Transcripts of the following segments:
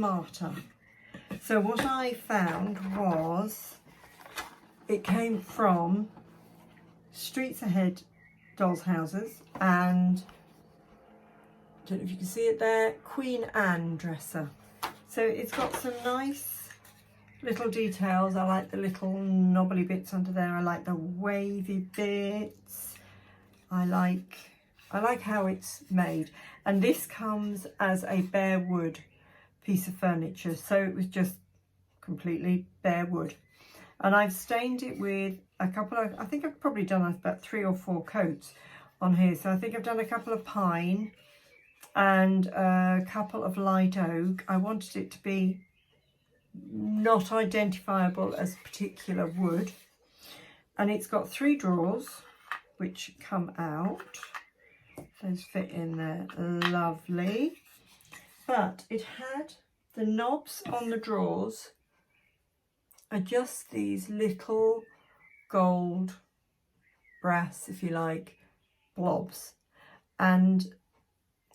smarter. So what I found was it came from Streets Ahead Dolls Houses and I don't know if you can see it there, Queen Anne dresser. So it's got some nice little details. I like the little knobbly bits under there. I like the wavy bits. I like how it's made. And this comes as a bare wood piece of furniture. So it was just completely bare wood. And I've stained it with a couple of, I think I've probably done about 3 or 4 coats on here. So I think I've done a couple of pine and a couple of light oak. I wanted it to be not identifiable as particular wood. And it's got 3 drawers which come out. Those fit in there lovely. But it had the knobs on the drawers are just these little gold, brass, if you like, blobs. And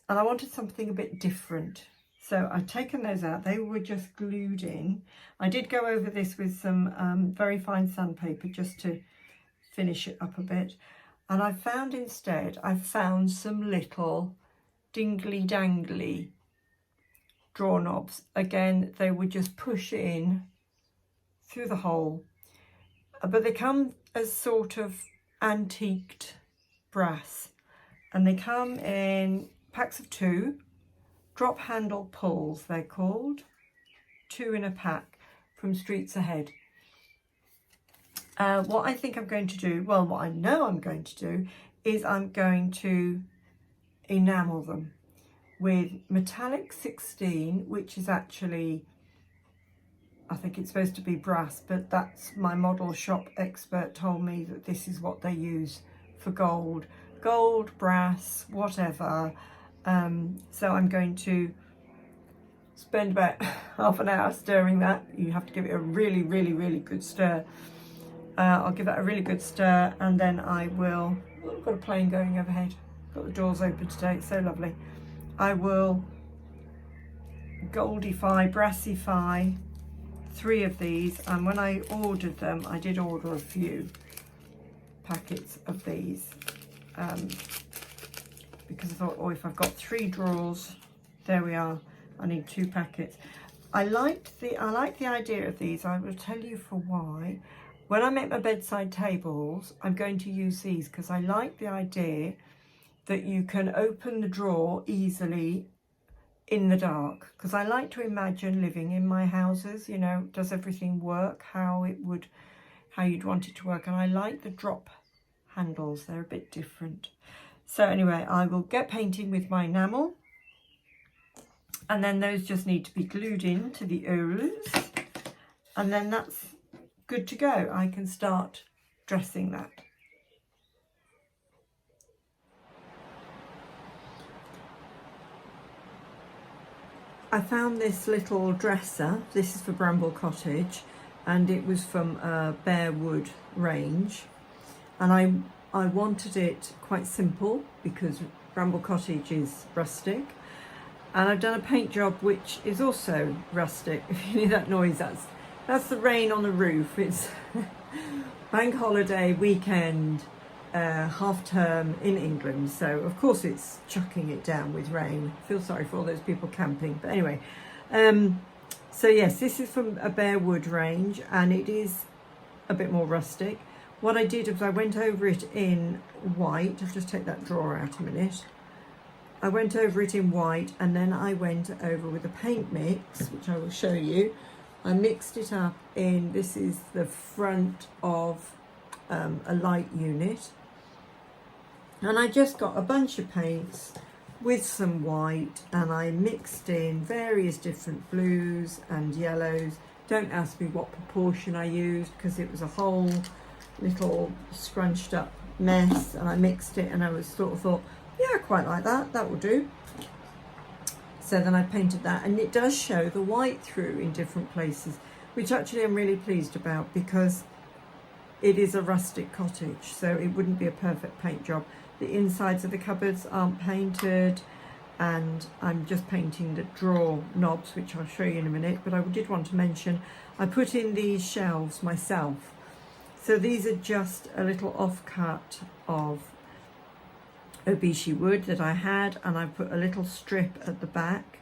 I wanted something a bit different. So I've taken those out. They were just glued in. I did go over this with some very fine sandpaper just to finish it up a bit. And I found instead, I found some little dingly dangly drawer knobs. Again, they would just push in through the hole, but they come as sort of antiqued brass, and they come in packs of 2, drop handle pulls they're called, 2 in a pack from Streets Ahead. What I think I'm going to do, well, what I know I'm going to do is I'm going to enamel them with metallic 16, which is actually, I think it's supposed to be brass, but that's my model shop expert told me that this is what they use for gold, brass, whatever. So I'm going to spend about half an hour stirring that. You have to give it a really, really, really good stir. I'll give that a really good stir, and then I will, oh, I've got a plane going overhead. Got the doors open today, it's so lovely. I will goldify, brassify 3 of these, and when I ordered them, I did order a few packets of these because I thought, oh, if I've got 3 drawers, there we are, I need 2 packets. I like the idea of these. I will tell you for why. When I make my bedside tables, I'm going to use these because I like the idea that you can open the drawer easily in the dark, because I like to imagine living in my houses, you know, does everything work how you'd want it to work. And I like the drop handles, they're a bit different. So anyway, I will get painting with my enamel, and then those just need to be glued into the O's, and then that's good to go. I can start dressing that. I found this little dresser. This is for Bramble Cottage, and it was from a bare wood range, and I wanted it quite simple because Bramble Cottage is rustic, and I've done a paint job which is also rustic. If you hear that noise, that's the rain on the roof. It's bank holiday weekend, half term in England, so of course it's chucking it down with rain. I feel sorry for all those people camping, but anyway, so yes, this is from a bare wood range, and it is a bit more rustic. What I did was I went over it in white. I'll just take that drawer out a minute. I went over it in white, and then I went over with a paint mix, which I will show you. I mixed it up in, this is the front of a light unit, and I just got a bunch of paints with some white, and I mixed in various different blues and yellows. Don't ask me what proportion I used because it was a whole little scrunched up mess, and I mixed it, and I was sort of thought, yeah, I quite like that, that will do. So then I painted that, and it does show the white through in different places, which actually I'm really pleased about because it is a rustic cottage, so it wouldn't be a perfect paint job. The insides of the cupboards aren't painted. and I'm just painting the drawer knobs, which I'll show you in a minute. But I did want to mention I put in these shelves myself. So these are just a little offcut of obeshi wood that I had, and I put a little strip at the back.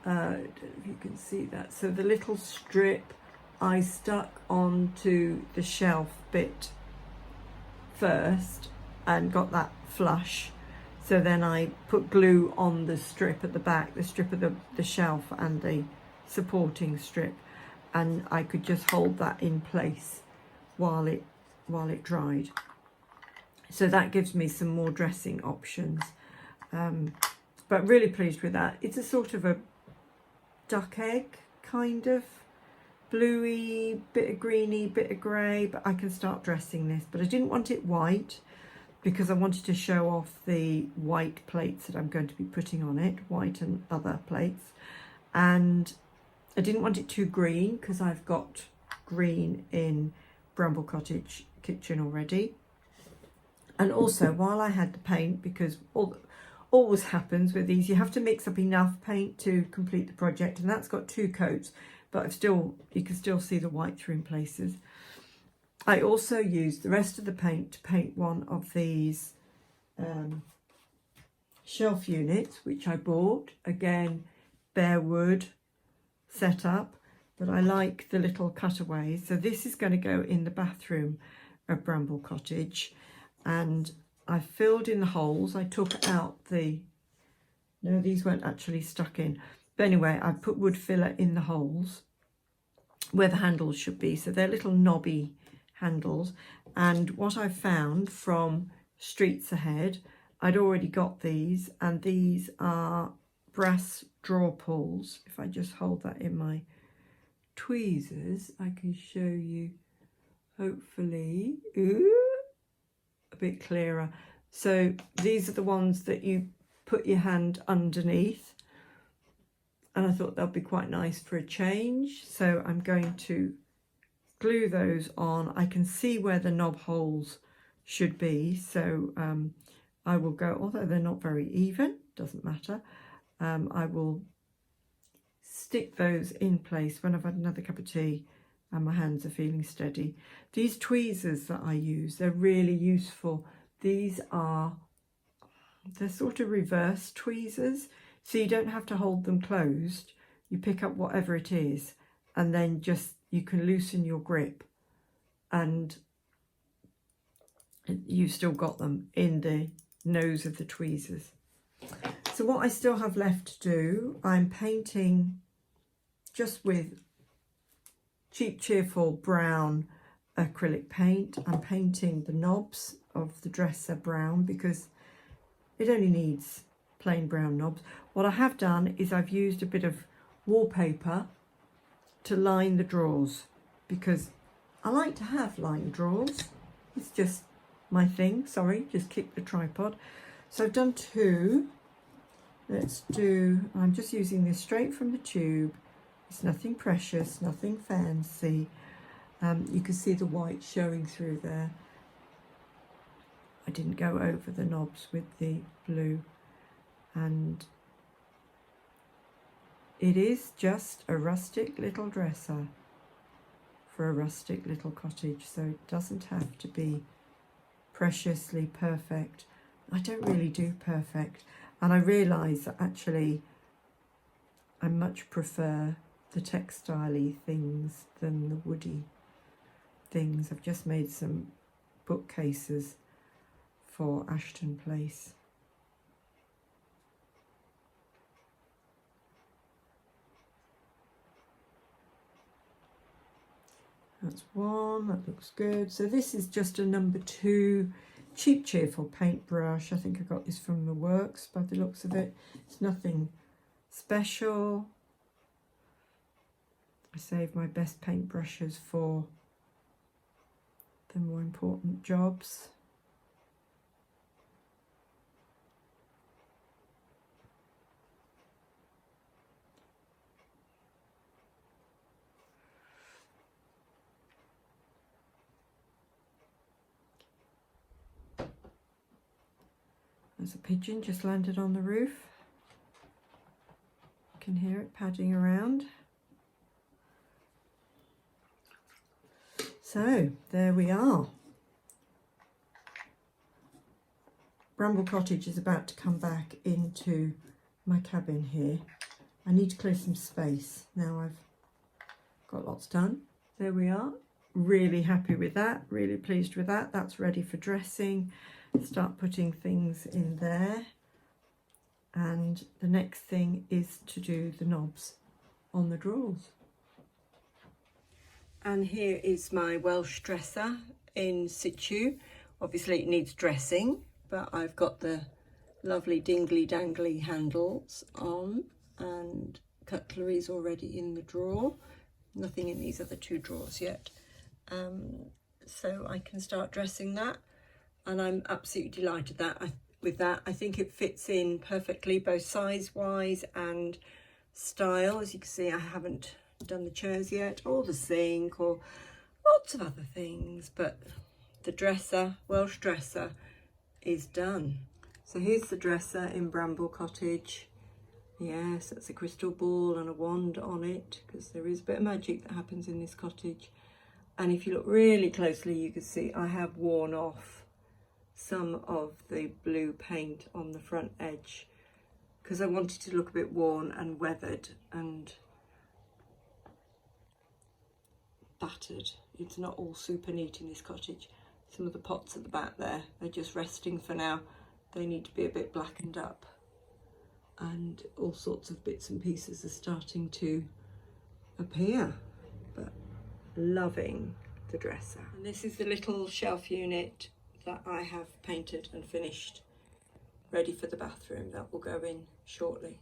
I don't know if you can see that. So the little strip I stuck onto the shelf bit first and got that flush. So then I put glue on the strip at the back, the strip of the shelf and the supporting strip, and I could just hold that in place while it dried. So that gives me some more dressing options. But really pleased with that. It's a sort of a duck egg, kind of bluey, bit of greeny, bit of grey, but I can start dressing this. But I didn't want it white because I wanted to show off the white plates that I'm going to be putting on it, white and other plates. And I didn't want it too green because I've got green in Bramble Cottage kitchen already. And also, while I had the paint, because always happens with these, you have to mix up enough paint to complete the project, and that's got 2 coats, but you can still see the white through in places. I also used the rest of the paint to paint one of these shelf units, which I bought. Again, bare wood setup, but I like the little cutaways. So this is going to go in the bathroom of Bramble Cottage, and I filled in the holes. I took out no, these weren't actually stuck in. But anyway, I put wood filler in the holes where the handles should be. So they're little knobby handles. And what I found from Streets Ahead, I'd already got these, and these are brass drawer pulls. If I just hold that in my tweezers, I can show you, hopefully, a bit clearer. So these are the ones that you put your hand underneath, and I thought that'd be quite nice for a change. So I'm going to glue those on. I can see where the knob holes should be, so I will go, although they're not very even, doesn't matter, I will stick those in place when I've had another cup of tea and my hands are feeling steady. These tweezers that I use, they're really useful. They're sort of reverse tweezers, so you don't have to hold them closed. You pick up whatever it is, and then you can loosen your grip, and you've still got them in the nose of the tweezers. So what I still have left to do, I'm painting just with cheap, cheerful brown acrylic paint. I'm painting the knobs of the dresser brown because it only needs plain brown knobs. What I have done is I've used a bit of wallpaper to line the drawers because I like to have lined drawers. It's just my thing. Sorry, just kicked the tripod. So I've done 2. I'm just using this straight from the tube. It's nothing precious, nothing fancy. You can see the white showing through there. I didn't go over the knobs with the blue, and it is just a rustic little dresser for a rustic little cottage, so it doesn't have to be preciously perfect. I don't really do perfect, and I realise that actually I much prefer the textile-y things than the woody things. I've just made some bookcases for Ashton Place. That's one, that looks good. So this is just a number 2 cheap cheerful paintbrush. I think I got this from the works by the looks of it. It's nothing special. I save my best paintbrushes for the more important jobs. There's a pigeon just landed on the roof. can hear it padding around. So there we are. Bramble Cottage is about to come back into my cabin here. I need to clear some space. Now I've got lots done. There we are. Really happy with that, really pleased with that. That's ready for dressing. Start putting things in there. And the next thing is to do the knobs on the drawers. And here is my Welsh dresser in situ. Obviously it needs dressing, but I've got the lovely dingly dangly handles on and cutlery's already in the drawer. Nothing in these other two drawers yet. So I can start dressing that, and I'm absolutely delighted with that. I think it fits in perfectly, both size-wise and style. As you can see, I haven't done the chairs yet, or the sink, or lots of other things, but the dresser, Welsh dresser, is done. So here's the dresser in Bramble Cottage. Yes, that's a crystal ball and a wand on it, because there is a bit of magic that happens in this cottage. And if you look really closely, you can see I have worn off some of the blue paint on the front edge, because I wanted to look a bit worn and weathered and battered. It's not all super neat in this cottage. Some of the pots at the back there, they're just resting for now. They need to be a bit blackened up, and all sorts of bits and pieces are starting to appear, but loving the dresser. And this is the little shelf unit that I have painted and finished, ready for the bathroom. That will go in shortly.